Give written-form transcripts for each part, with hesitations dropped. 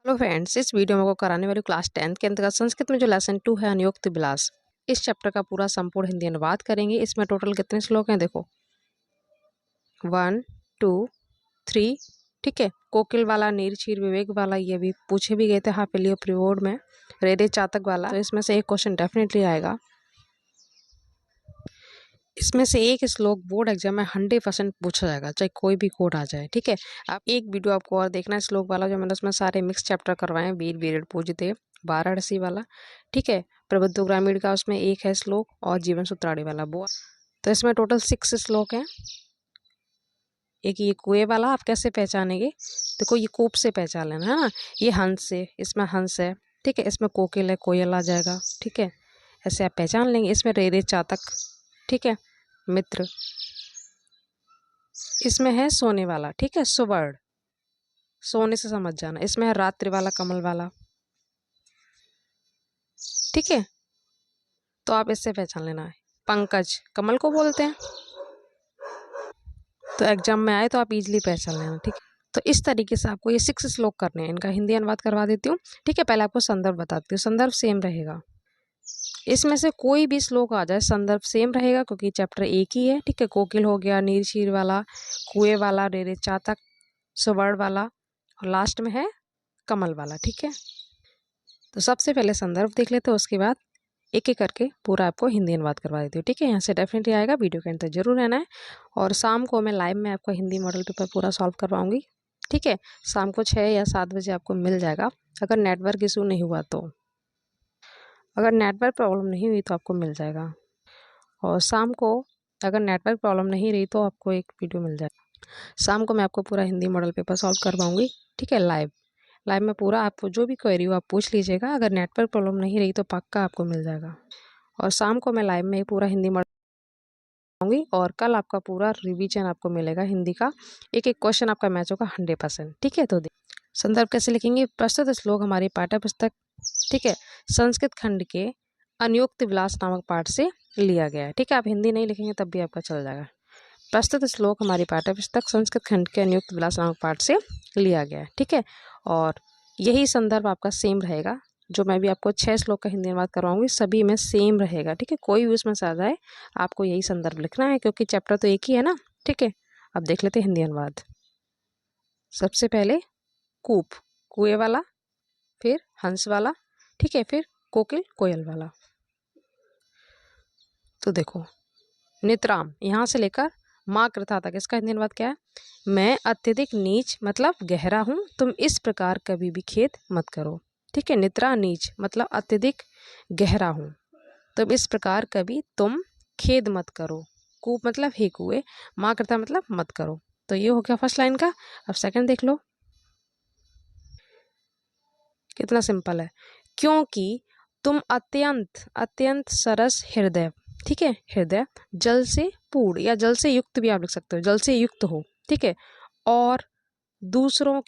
Hello friends, इस video में को कराने वाली क्लास 10th के अंतर्गत संस्कृत में जो लेसन 2 है अनुयुक्त विलास, इस चैप्टर का पूरा संपूर्ण हिंदी अनुवाद करेंगे। इसमें टोटल कितने श्लोक हैं देखो, 1 2 3। ठीक है, कोकिल वाला, नीर क्षीर विवेक वाला, ये भी पूछे भी गए थे हाफ एलियो प्रीबोर्ड में। रेरे चातक वाला, तो इसमें से एक क्वेश्चन डेफिनेटली आएगा। इसमें से एक श्लोक बोर्ड एग्जाम में 100% पूछा जाएगा, चाहे कोई भी कोड आ जाए। ठीक है, आप एक वीडियो आपको और देखना है श्लोक वाला, जो मैंने उसमें सारे मिक्स चैप्टर करवाए हैं, वीर वीर पूजते वाराणसी वाला। ठीक है, प्रबुद्ध ग्रामीण का उसमें एक है श्लोक, और जीवन सूत्राणी वाला वो। तो इसमें टोटल 6 श्लोक हैं। एक ये कुएं वाला आप कैसे पहचानेंगे, देखो ये कूप से पहचान लेना है ना। ये हंस से, इसमें हंस है। ठीक है, इसमें कोकिल है, कोयल आ जाएगा। ठीक है, ऐसे आप पहचान लेंगे। इसमें रेरे चातक, ठीक है, मित्र। इसमें है सोने वाला, ठीक है, सुवर्ण, सोने से समझ जाना। इसमें है रात्रि वाला, कमल वाला। ठीक है, तो आप इससे पहचान लेना है। पंकज कमल को बोलते हैं, तो एग्जाम में आए तो आप इजीली पहचान लेना। ठीक है, तो इस तरीके से आपको ये 6 श्लोक करने हैं। इनका हिंदी अनुवाद करवा देती हूँ। ठीक है, पहले आपको संदर्भ बताती हूँ। संदर्भ सेम रहेगा, इसमें से कोई भी श्लोक आ जाए संदर्भ सेम रहेगा, क्योंकि चैप्टर एक ही है। ठीक है, कोकिल हो गया, नीर शीर वाला, कुएं वाला, रेरे चातक, सुवर्ण वाला, और लास्ट में है कमल वाला। ठीक है, तो सबसे पहले संदर्भ देख लेते हैं, उसके बाद एक एक करके पूरा आपको हिंदी अनुवाद करवा देती हूँ। ठीक है, यहाँ से डेफिनेटली आएगा, वीडियो के अंत तक जरूर रहना है। और शाम को मैं लाइव में आपको हिंदी मॉडल पेपर पूरा सॉल्व करवाऊंगी। ठीक है, शाम को 6 या 7 बजे आपको मिल जाएगा, अगर नेटवर्क इशू नहीं हुआ तो। अगर नेटवर्क प्रॉब्लम नहीं हुई तो आपको मिल जाएगा, और शाम को अगर नेटवर्क प्रॉब्लम नहीं रही तो आपको एक वीडियो मिल जाएगा। शाम को मैं आपको पूरा हिंदी मॉडल पेपर सॉल्व करवाऊंगी। ठीक है, लाइव लाइव में पूरा आपको जो भी क्वेरी हो आप पूछ लीजिएगा। अगर नेटवर्क प्रॉब्लम नहीं रही तो पक्का आपको मिल जाएगा। और शाम को मैं लाइव में पूरा हिंदी मॉडल, और कल आपका पूरा रिवीजन आपको मिलेगा हिंदी का। एक एक क्वेश्चन आपका मैच होगा 100%। ठीक है, तो संदर्भ कैसे लिखेंगे। प्रस्तुत श्लोक हमारी पाठ्य पुस्तक, ठीक है, संस्कृत खंड के अनुयुक्त विलास नामक पाठ से लिया गया है। ठीक है, आप हिंदी नहीं लिखेंगे तब भी आपका चल जाएगा। प्रस्तुत श्लोक हमारी पाठ्य पुस्तक संस्कृत खंड के अनुयुक्त विलास नामक पाठ से लिया गया है। ठीक है, और यही संदर्भ आपका सेम रहेगा। जो मैं भी आपको 6 श्लोक का हिंदी अनुवाद करवाऊंगी, सभी में सेम रहेगा। ठीक है, कोई भी उसमें से आ जाए, आपको यही संदर्भ लिखना है, क्योंकि चैप्टर तो एक ही है ना। ठीक है, अब देख लेते हैं हिंदी अनुवाद। सबसे पहले कूप, कुएं वाला, फिर हंस वाला, ठीक है, फिर कोकिल, कोयल वाला। तो देखो, नितराम यहाँ से लेकर माँ कृथा तक, इसका हिंदी अनुवाद क्या है। मैं अत्यधिक नीच मतलब गहरा हूँ, तुम इस प्रकार कभी भी खेद मत करो। ठीक है, निद्रा नीच मतलब अत्यधिक गहरा हूँ, तुम इस प्रकार कभी तुम खेद मत करो। कूप मतलब हे कुएं, माँ कृथा मतलब मत करो। तो ये हो गया फर्स्ट लाइन का। अब सेकंड देख लो, कितना सिंपल है। क्योंकि तुम अत्यंत अत्यंत सरस हृदय, ठीक है, हृदय जल से पूर्ण या जल से युक्त भी आप लिख सकते हो, जल से युक्त हो। ठीक है, और दूसरों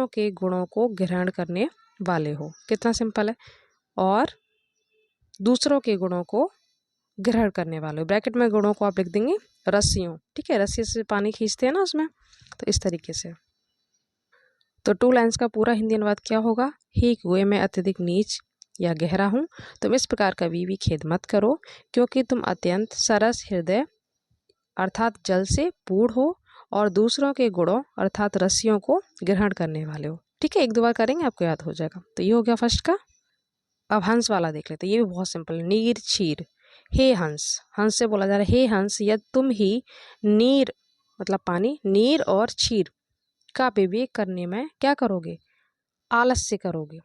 के गुणों को ग्रहण करने वाले हो। कितना सिंपल है। और दूसरों के गुणों को ग्रहण करने वाले हो, ब्रैकेट में गुणों को आप लिख देंगे रस्सियों। ठीक है, रस्सी से पानी खींचते हैं ना उसमें, तो इस तरीके से। तो 2 लाइन्स का पूरा हिंदी अनुवाद क्या होगा। हे कुएं, मैं अत्यधिक नीच या गहरा हूँ, तुम इस प्रकार कभी भी खेद मत करो, क्योंकि तुम अत्यंत सरस हृदय अर्थात जल से पूर्ण हो, और दूसरों के गुणों अर्थात रस्सियों को ग्रहण करने वाले हो। ठीक है, एक दो बार करेंगे आपको याद हो जाएगा। तो ये हो गया फर्स्ट का। अब हंस वाला देख लेते हैं, ये भी बहुत सिंपल है। नीर क्षीर, हे हंस, हंस से बोला जा रहा है हे हंस, यदि तुम ही नीर मतलब पानी, नीर और क्षीर का विवेक करने में क्या करोगे, आलस्य करोगे।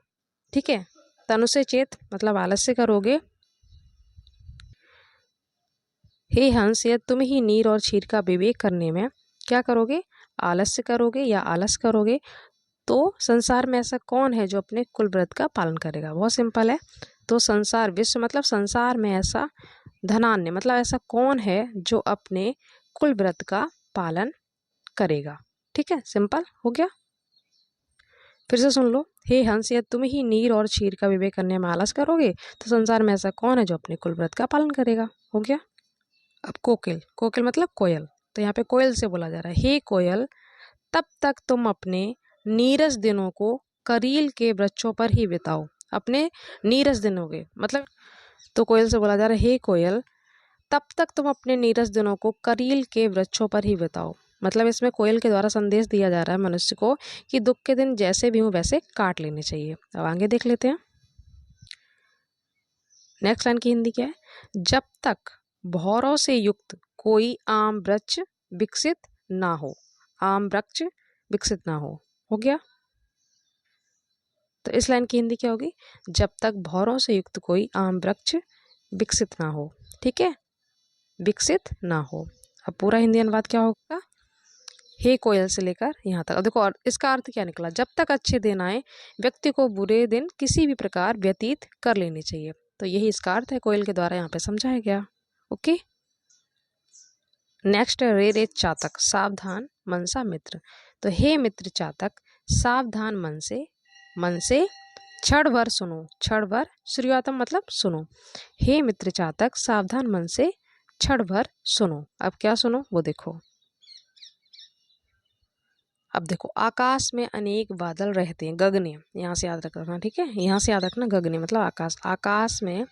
ठीक है, तनु से चेत मतलब आलस्य करोगे। हे हंस, यदि तुम ही नीर और क्षीर का विवेक करने में क्या करोगे, आलस्य करोगे या आलस करोगे, तो संसार में ऐसा कौन है जो अपने कुल व्रत का पालन करेगा। बहुत सिंपल है। तो संसार, विश्व मतलब संसार में ऐसा, धनान्य मतलब ऐसा कौन है जो अपने कुल व्रत का पालन करेगा। ठीक है, सिंपल हो गया। फिर से सुन लो, हे हंस, यदि तुम ही नीर और क्षीर का विवेक करने में आलस करोगे, तो संसार में ऐसा कौन है जो अपने कुल व्रत का पालन करेगा। हो गया। अब कोकिल, कोकिल मतलब कोयल, तो यहाँ पे कोयल से बोला जा रहा है हे कोयल, तब तक तुम अपने नीरस दिनों को करील के वृक्षों पर ही बिताओ, अपने नीरस दिनों के मतलब। तो कोयल से बोला जा रहा है, हे कोयल तब तक तुम अपने नीरस दिनों को करील के वृक्षों पर ही बिताओ। मतलब इसमें कोयल के द्वारा संदेश दिया जा रहा है मनुष्य को कि दुख के दिन जैसे भी हो वैसे काट लेने चाहिए। अब आगे देख लेते हैं। नेक्स्ट लाइन की हिंदी क्या है? जब तक भौरों से युक्त कोई आम वृक्ष विकसित ना हो, आम वृक्ष विकसित ना हो गया। तो इस लाइन की हिंदी क्या होगी? जब तक भौरों से युक्त कोई आम वृक्ष विकसित ना हो। ठीक है, विकसित ना हो। अब पूरा हिंदी अनुवाद क्या होगा? हे कोयल से लेकर यहाँ तक। अब देखो और इसका अर्थ क्या निकला? जब तक अच्छे दिन आए व्यक्ति को बुरे दिन किसी भी प्रकार व्यतीत कर लेने चाहिए। तो यही इसका अर्थ है, कोयल के द्वारा यहाँ पे समझाया गया। ओके, नेक्स्ट रे रे चातक सावधान मनसा मित्र। तो हे मित्र चातक सावधान मन से क्षण भर सुनो। क्षण भर श्रूयातम मतलब सुनो। हे मित्र चातक सावधान मन से क्षण भर सुनो। अब क्या सुनो वो देखो। अब देखो, आकाश में अनेक बादल रहते हैं, गगने, यहाँ से याद रखना। ठीक है, यहाँ से याद रखना, गगने मतलब आकाश। आकाश में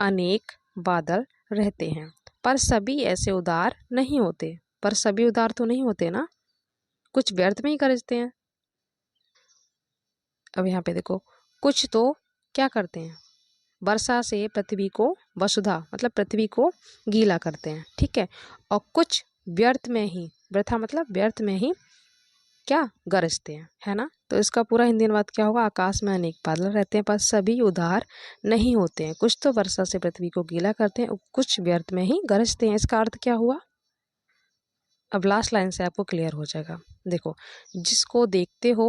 अनेक बादल रहते हैं पर सभी ऐसे उदार नहीं होते। पर सभी उदार तो नहीं होते ना, कुछ व्यर्थ में ही गरजते हैं। अब यहाँ पे देखो, कुछ तो क्या करते हैं? वर्षा से पृथ्वी को वसुधा मतलब पृथ्वी को गीला करते हैं। ठीक है, और कुछ व्यर्थ में ही, वृथा मतलब व्यर्थ में ही क्या गरजते हैं, है ना। तो इसका पूरा हिंदी अनुवाद क्या होगा? आकाश में अनेक बादल रहते हैं पर सभी उदार नहीं होते हैं। कुछ तो वर्षा से पृथ्वी को गीला करते हैं, कुछ व्यर्थ में ही गरजते हैं। इसका अर्थ क्या हुआ? अब लास्ट लाइन से आपको क्लियर हो जाएगा। देखो, जिसको देखते हो,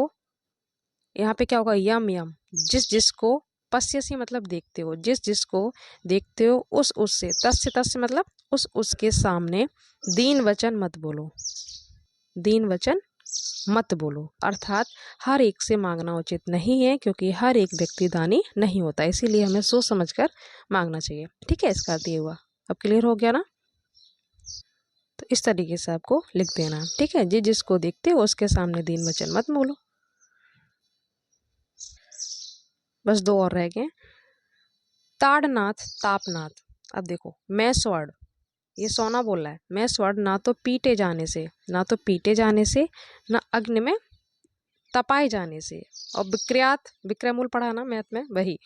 यहाँ पे क्या होगा? यम यम, जिस जिसको, पश्यसी मतलब देखते हो, जिस जिसको देखते हो, उस उससे, तस्य तस्य मतलब उस उसके सामने दीन वचन मत बोलो। दीन वचन मत बोलो अर्थात हर एक से मांगना उचित नहीं है, क्योंकि हर एक व्यक्ति दानी नहीं होता, इसीलिए हमें सोच समझकर मांगना चाहिए। ठीक है, इसका अर्थ ये हुआ। अब क्लियर हो गया ना? तो इस तरीके से आपको लिख देना। ठीक है, जिसको देखते हो उसके सामने दीन वचन मत बोलो। बस दो और रह गए। ताड़नाथ तापनाथ। अब देखो, मैं स्वर्ण, ये सोना बोल रहा है, मैं स्वर्ण ना तो पीटे जाने से, ना तो पीटे जाने से, ना अग्नि में तपाए जाने से, और विक्रयात, विक्रय मूल पढ़ा ना मैथ में, वही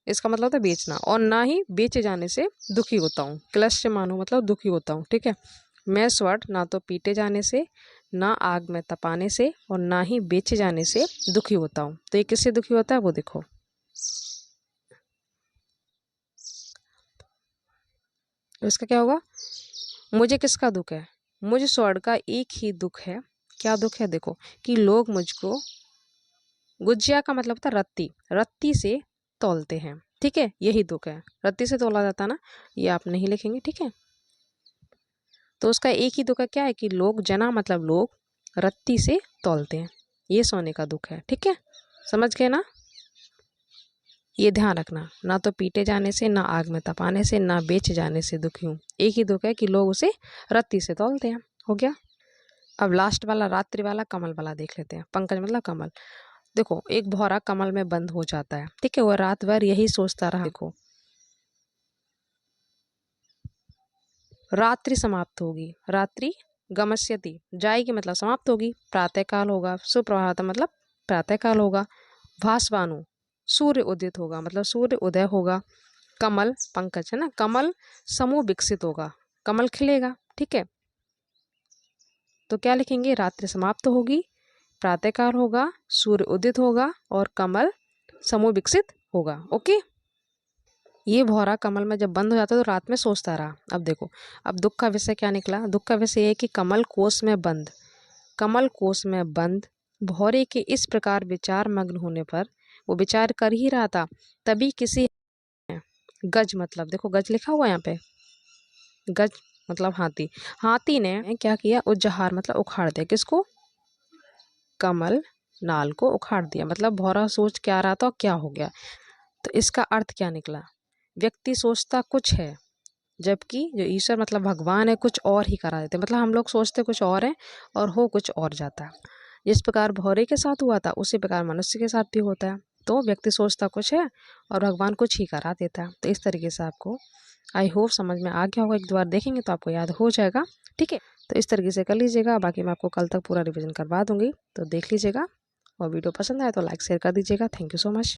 इसका मतलब होता है बेचना, और ना ही बेचे जाने से दुखी होता हूँ। क्लश्य मानो मतलब दुखी होता हूँ। ठीक है, मैं स्वर्ण ना तो पीटे जाने से, ना आग में तपाने से, और ना ही बेचे जाने से दुखी होता हूँ। तो ये किससे दुखी होता है वो देखो। इसका क्या होगा? मुझे किसका दुख है? मुझे स्वर्ण का एक ही दुख है। क्या दुख है? देखो, कि लोग मुझको, गुजिया का मतलब था रत्ती, रत्ती से तौलते हैं। ठीक है, यही दुख है, रत्ती से तोला जाता ना, ये आप नहीं लिखेंगे। ठीक है, तो उसका एक ही दुख है, क्या है? कि लोग, जना मतलब लोग, रत्ती से तौलते हैं, ये सोने का दुख है। ठीक है, समझ गए ना? ये ध्यान रखना, ना तो पीटे जाने से, ना आग में तपाने से, ना बेच जाने से दुखी हूँ। एक ही दुख है कि लोग उसे रत्ती से तौलते हैं। हो गया। अब लास्ट वाला, रात्रि वाला, कमल वाला देख लेते हैं। पंकज मतलब कमल। देखो, एक भौरा कमल में बंद हो जाता है। ठीक है, वो रात भर यही सोचता रहा। देखो, रात्रि समाप्त होगी, रात्रि गमस्यति, जाएगी मतलब समाप्त होगी। प्रातः काल होगा, सुप्रभात मतलब प्रातः काल होगा। भास्वानु, सूर्य उदित होगा मतलब सूर्य उदय होगा। कमल, पंकज है ना, कमल समूह विकसित होगा, कमल खिलेगा। ठीक है, तो क्या लिखेंगे? रात्रि समाप्त होगी, प्रातःकाल होगा, सूर्य उदित होगा, और कमल समूह विकसित होगा। ओके, ये भौरा कमल में जब बंद हो जाता है तो रात में सोचता रहा। अब देखो, अब दुख का विषय क्या निकला? दुख का विषय ये है कि कमल कोष में बंद, कमल कोष में बंद भौरे के इस प्रकार विचार मग्न होने पर, वो विचार कर ही रहा था, तभी किसी, गज मतलब देखो, गज लिखा हुआ यहाँ पे, गज मतलब हाथी, हाथी ने क्या किया? उज्जहार मतलब उखाड़ दिया। किसको? कमल नाल को उखाड़ दिया। मतलब भौरा सोच क्या रहा था और क्या हो गया। तो इसका अर्थ क्या निकला? व्यक्ति सोचता कुछ है, जबकि जो ईश्वर मतलब भगवान है कुछ और ही करा देते। मतलब हम लोग सोचते कुछ और है और हो कुछ और जाता है। जिस प्रकार भौरे के साथ हुआ था उसी प्रकार मनुष्य के साथ भी होता है। तो व्यक्ति सोचता कुछ है और भगवान कुछ ही करा देता है। तो इस तरीके से आपको आई होप समझ में आ गया होगा। एक दो बार देखेंगे तो आपको याद हो जाएगा। ठीक है, तो इस तरीके से कर लीजिएगा। बाकी मैं आपको कल तक पूरा रिवीजन करवा दूंगी, तो देख लीजिएगा। और वीडियो पसंद आए तो लाइक शेयर कर दीजिएगा। Thank you so much.